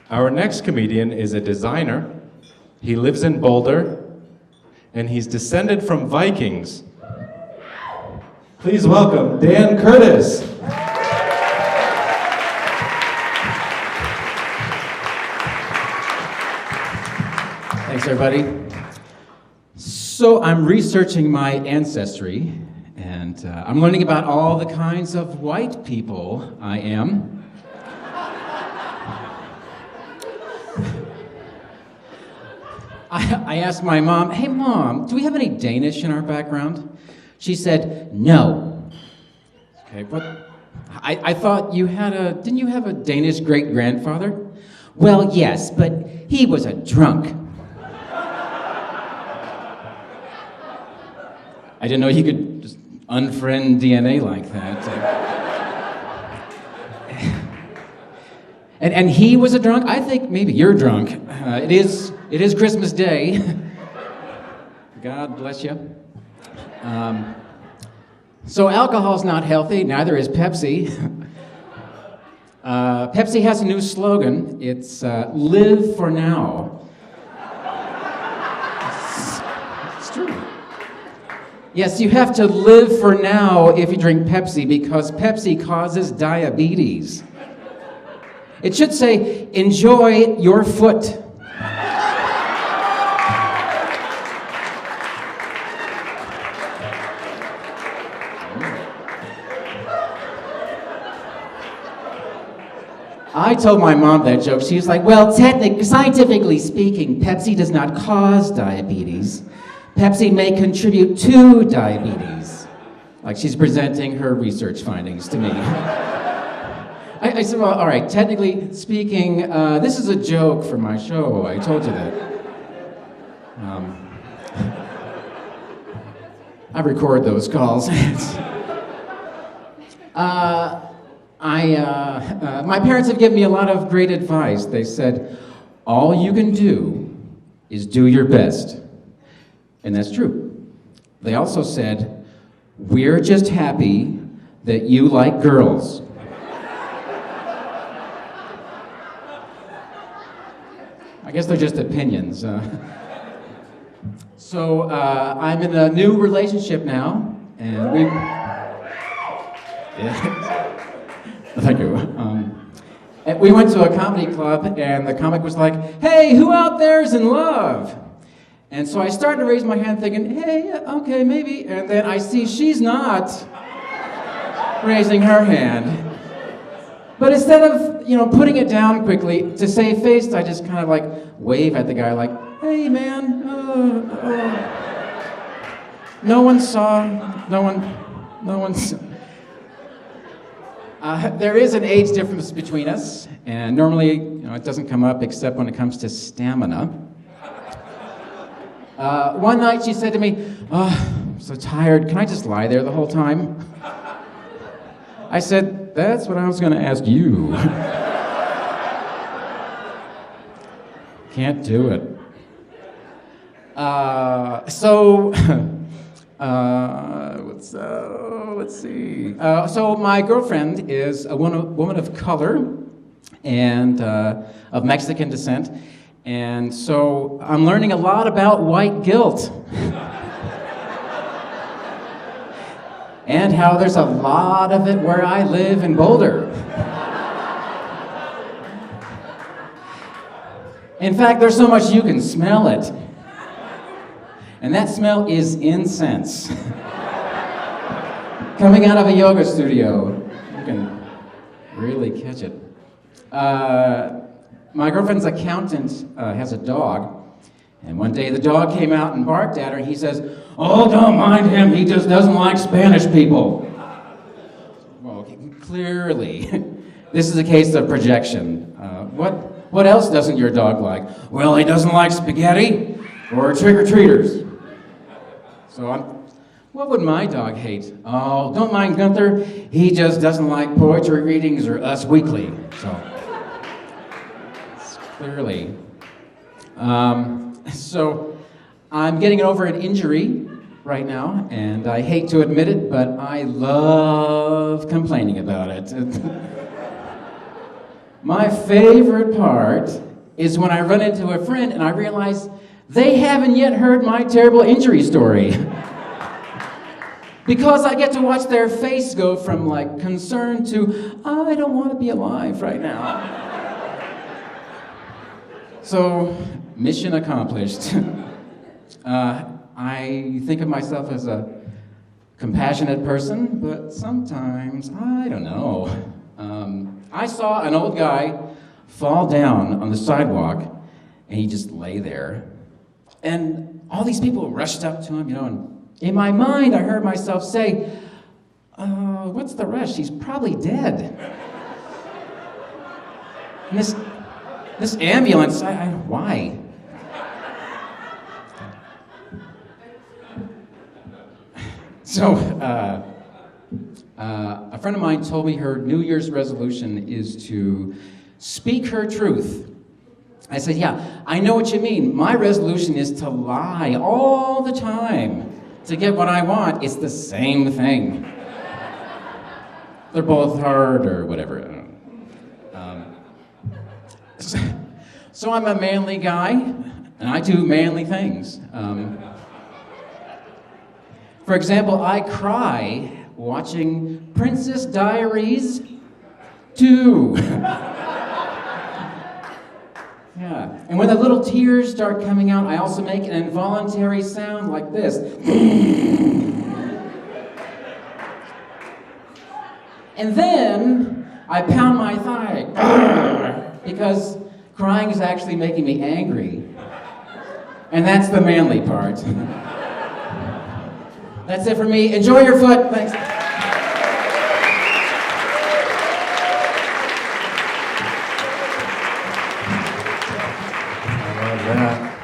Our next comedian is a designer. He lives in Boulder, and he's descended from Vikings. Please welcome Dan Curtis. Thanks, everybody. So I'm researching my ancestry, and I'm learning about all the kinds of white people I am. I asked my mom, "Hey, Mom, do we have any Danish in our background?" She said, "No." Okay, but I thought didn't you have a Danish great-grandfather? Well, yes, but he was a drunk. I didn't know he could just unfriend DNA like that. And he was a drunk? I think maybe you're drunk. It is Christmas Day. God bless you. So alcohol's not healthy, neither is Pepsi. Pepsi has a new slogan. It's live for now. It's true. Yes, you have to live for now if you drink Pepsi because Pepsi causes diabetes. It should say, enjoy your foot. I told my mom that joke. She was like, well, scientifically speaking, Pepsi does not cause diabetes. Pepsi may contribute to diabetes. Like she's presenting her research findings to me. I said, well, all right, technically speaking, this is a joke for my show. I told you that. I record those calls. My parents have given me a lot of great advice. They said, all you can do is do your best. And that's true. They also said, we're just happy that you like girls. I guess they're just opinions. So I'm in a new relationship now, and we... Yeah. Thank you. And we went to a comedy club, and the comic was like, hey, who out there is in love? And so I started to raise my hand thinking, hey, okay, maybe. And then I see she's not raising her hand. But instead of, putting it down quickly, to save face, I just kind of like wave at the guy like, hey, man, no one saw. There is an age difference between us, and normally, it doesn't come up except when it comes to stamina. One night she said to me, I'm so tired, can I just lie there the whole time? I said, that's what I was going to ask you. Can't do it. Let's see. So my girlfriend is a woman of color and of Mexican descent. And so I'm learning a lot about white guilt. And how there's a lot of it where I live in Boulder. In fact, there's so much you can smell it. And that smell is incense. Coming out of a yoga studio. You can really catch it. My girlfriend's accountant has a dog. And one day the dog came out and barked at her. He says, oh, don't mind him. He just doesn't like Spanish people. Well, clearly, this is a case of projection. What else doesn't your dog like? Well, he doesn't like spaghetti or trick-or-treaters. So what would my dog hate? Oh, don't mind Gunther. He just doesn't like poetry readings or Us Weekly. So, clearly. So I'm getting over an injury right now, and I hate to admit it, but I love complaining about it. My favorite part is when I run into a friend and I realize they haven't yet heard my terrible injury story. Because I get to watch their face go from like concern to, I don't want to be alive right now. So, mission accomplished. I think of myself as a compassionate person, but sometimes, I don't know. I saw an old guy fall down on the sidewalk, and he just lay there. And all these people rushed up to him, and in my mind, I heard myself say, what's the rush? He's probably dead. And this ambulance, why? So, a friend of mine told me her New Year's resolution is to speak her truth. I said, yeah, I know what you mean. My resolution is to lie all the time to get what I want. It's the same thing. They're both hard or whatever. I don't know. So I'm a manly guy, and I do manly things. For example, I cry watching Princess Diaries 2. Yeah, and when the little tears start coming out, I also make an involuntary sound like this. And then I pound my thigh because crying is actually making me angry. And that's the manly part. That's it for me. Enjoy your foot. Thanks. I love that.